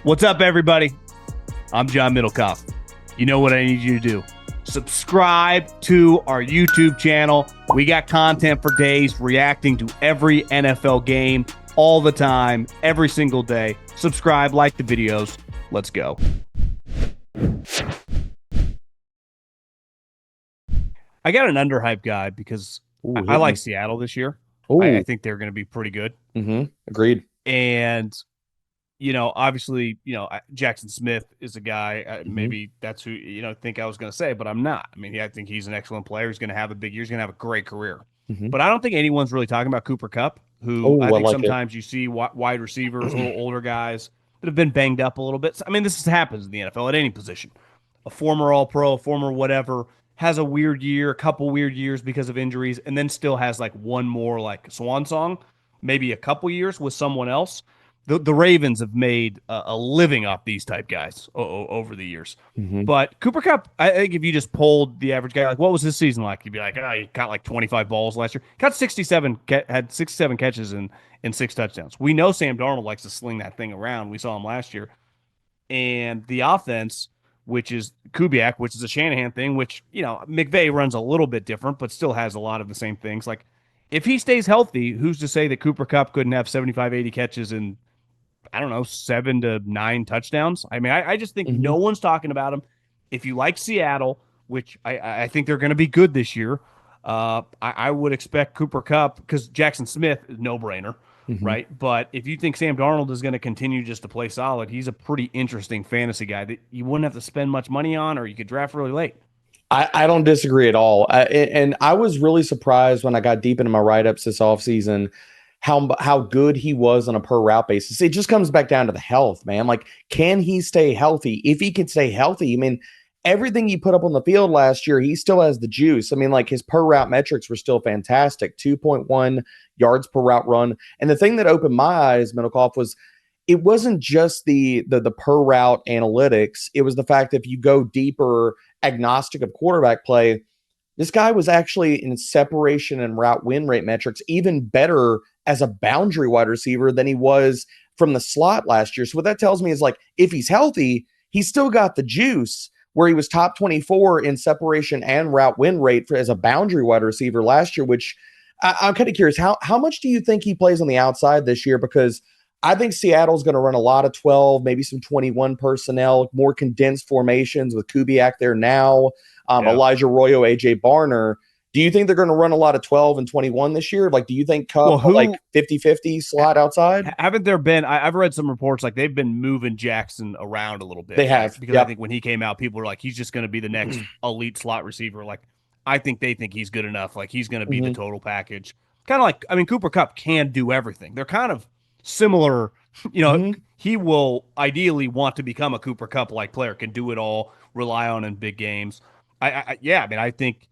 What's up, everybody? I'm John Middlekauff. You know what I need you to do. Subscribe to our YouTube channel. We got content for days reacting to every NFL game all the time, every single day. Subscribe, like the videos. Let's go. I got an underhyped guy because I like Seattle this year. I think they're going to be pretty good. Agreed. And, you know, obviously, you know, Jaxson Smith is a guy, maybe that's who, you know, think I was going to say, but I'm not. I mean, I think he's an excellent player. He's going to have a big year. He's going to have a great career. But I don't think anyone's really talking about Cooper Kupp, who I think sometimes you see wide receivers, little older guys that have been banged up a little bit. I mean, this happens in the NFL at any position. A former All-Pro, a former whatever, has a weird year, a couple weird years because of injuries, and then still has like one more like swan song, maybe a couple years with someone else. The Ravens have made a living off these type guys over the years. But Cooper Kupp, I think if you just polled the average guy, like what was his season like? You'd be like, he caught like 25 balls last year. Caught 67, had 67 catches and 6 touchdowns. We know Sam Darnold likes to sling that thing around. We saw him last year. And the offense, which is Kubiak, which is a Shanahan thing, which, you know, McVay runs a little bit different, but still has a lot of the same things. Like, if he stays healthy, who's to say that Cooper Kupp couldn't have 75, 80 catches and, I don't know, 7 to 9 touchdowns? I mean, I just think no one's talking about him. If you like Seattle, which I think they're going to be good this year, I would expect Cooper Kupp, because Jaxson Smith is no-brainer, right? But if you think Sam Darnold is going to continue just to play solid, he's a pretty interesting fantasy guy that you wouldn't have to spend much money on, or you could draft really late. I don't disagree at all. And I was really surprised when I got deep into my write-ups this offseason how good he was on a per route basis. It just comes back down to the health, man. Like, can he stay healthy? If he can stay healthy, I mean, everything he put up on the field last year, he still has the juice. I mean, like, his per route metrics were still fantastic, 2.1 yards per route run. And the thing that opened my eyes, Middlekauff, was it wasn't just the per route analytics. It was the fact that if you go deeper, agnostic of quarterback play, this guy was actually in separation and route win rate metrics even better as a boundary wide receiver than he was from the slot last year. So what that tells me is, like, if he's healthy, he's still got the juice, where he was top 24 in separation and route win rate as a boundary wide receiver last year, which I'm kind of curious, how much do you think he plays on the outside this year? Because I think Seattle's going to run a lot of 12, maybe some 21 personnel, more condensed formations with Kubiak there now, Elijah Arroyo, A.J. Barner. Do you think they're going to run a lot of 12 and 21 this year? Like, do you think Kupp like 50-50 slot outside? Haven't there been – I've read some reports like they've been moving Jackson around a little bit. They have. Because I think when he came out, people were like, he's just going to be the next elite slot receiver. Like, I think they think he's good enough. Like, he's going to be the total package. Kind of like – I mean, Cooper Kupp can do everything. They're kind of similar. You know, he will ideally want to become a Cooper Kupp-like player, can do it all, rely on in big games. I mean, I think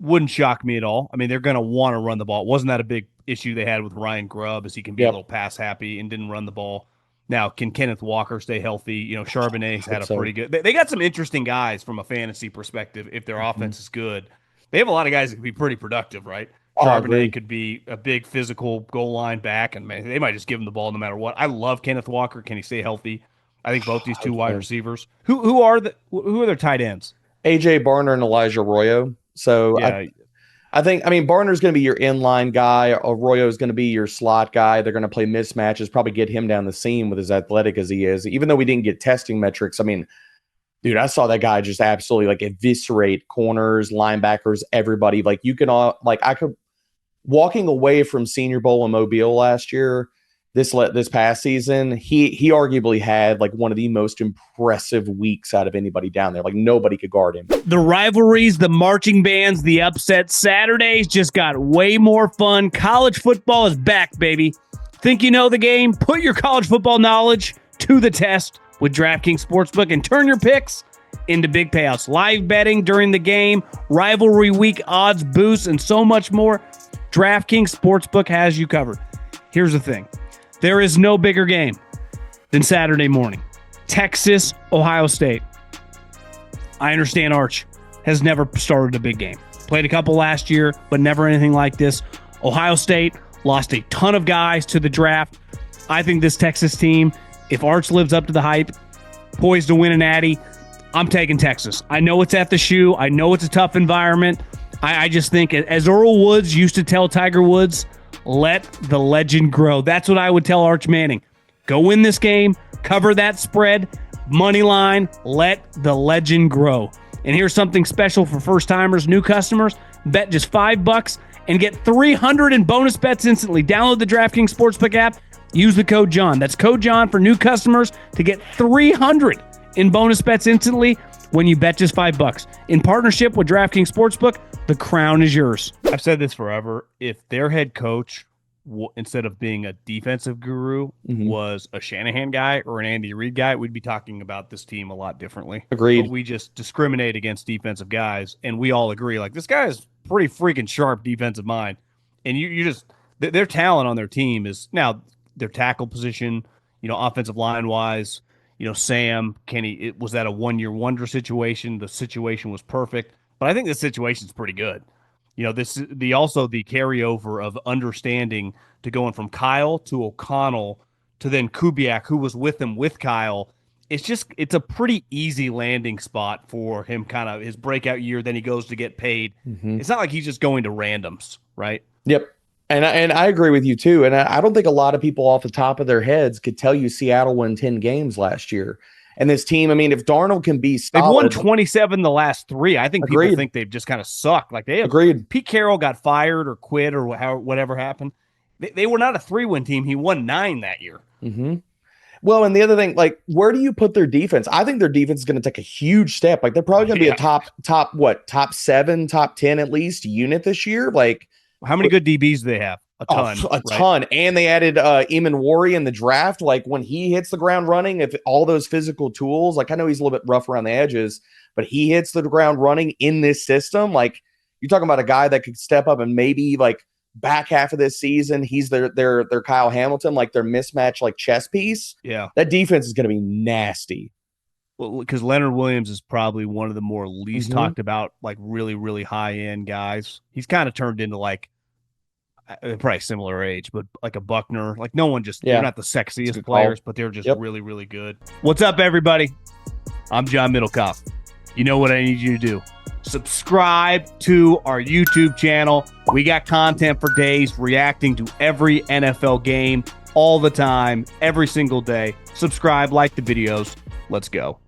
wouldn't shock me at all. I mean, they're going to want to run the ball. Wasn't that a big issue they had with Ryan Grubb, as he can be a little pass happy and didn't run the ball? Now, can Kenneth Walker stay healthy? You know, Charbonnet's had a pretty good. They got some interesting guys from a fantasy perspective. If their offense is good, they have a lot of guys that can be pretty productive, right? Charbonnet could be a big physical goal line back, and man, they might just give him the ball no matter what. I love Kenneth Walker. Can he stay healthy? I think both these two wide receivers. Who are their tight ends? A.J. Barner and Elijah Arroyo. So I think, I mean, Barner's going to be your inline guy. Arroyo is going to be your slot guy. They're going to play mismatches, probably get him down the seam with as athletic as he is. Even though we didn't get testing metrics, I mean, dude, I saw that guy just absolutely like eviscerate corners, linebackers, everybody. Like, you can all, like, I could, walking away from Senior Bowl in Mobile last year, this past season, he arguably had like one of the most impressive weeks out of anybody down there. Like, nobody could guard him. The rivalries, the marching bands, the upsets, Saturdays just got way more fun. College football is back, baby. Think you know the game? Put your college football knowledge to the test with DraftKings Sportsbook and turn your picks into big payouts. Live betting during the game, rivalry week odds boosts, and so much more. DraftKings Sportsbook has you covered. Here's the thing. There is no bigger game than Saturday morning. Texas, Ohio State. I understand Arch has never started a big game. Played a couple last year, but never anything like this. Ohio State lost a ton of guys to the draft. I think this Texas team, if Arch lives up to the hype, poised to win an Natty, I'm taking Texas. I know it's at the shoe. I know it's a tough environment. I just think, as Earl Woods used to tell Tiger Woods, let the legend grow. That's what I would tell Arch Manning. Go win this game, cover that spread, money line, let the legend grow. And here's something special for first-timers, new customers. Bet just $5 and get $300 in bonus bets instantly. Download the DraftKings Sportsbook app. Use the code John. That's code John for new customers to get $300 in bonus bets instantly when you bet just $5. In partnership with DraftKings Sportsbook, the crown is yours. I've said this forever. If their head coach, instead of being a defensive guru, was a Shanahan guy or an Andy Reid guy, we'd be talking about this team a lot differently. Agreed. But we just discriminate against defensive guys, and we all agree, like, this guy is pretty freaking sharp defensive mind. And you just, their talent on their team is, now their tackle position, offensive line wise, Sam, Kenny, was that a one-year wonder situation? The situation was perfect, but I think the situation's pretty good. Also the carryover of understanding to going from Kyle to O'Connell to then Kubiak, who was with him with Kyle. It's a pretty easy landing spot for him, kind of his breakout year. Then he goes to get paid. It's not like he's just going to randoms, right? Yep. And I agree with you too. And I don't think a lot of people off the top of their heads could tell you Seattle won 10 games last year. And this team, I mean, if Darnold can be solid, they've won 27 the last 3. I think people think they've just kind of sucked. Like Agreed. Pete Carroll got fired or quit or whatever happened. They were not a 3-win team. He won 9 that year. Well, and the other thing, like, where do you put their defense? I think their defense is going to take a huge step. Like, they're probably going to be a top 7, top 10 at least unit this year. Like, how many good DBs do they have? A ton. Ton. And they added Eamon Wari in the draft. Like, when he hits the ground running, if all those physical tools, like, I know he's a little bit rough around the edges, but he hits the ground running in this system. Like, you're talking about a guy that could step up and maybe, like, back half of this season, he's their Kyle Hamilton, like their mismatch, like, chess piece. Yeah. That defense is going to be nasty. Well, because Leonard Williams is probably one of the more least talked about, like, really, really high end guys. He's kind of turned into, like, probably similar age, but like a Buckner. Like, no one just, they're not the sexiest players, but they're just really, really good. What's up, everybody? I'm John Middlekauff. You know what I need you to do? Subscribe to our YouTube channel. We got content for days, reacting to every NFL game all the time, every single day. Subscribe, like the videos. Let's go.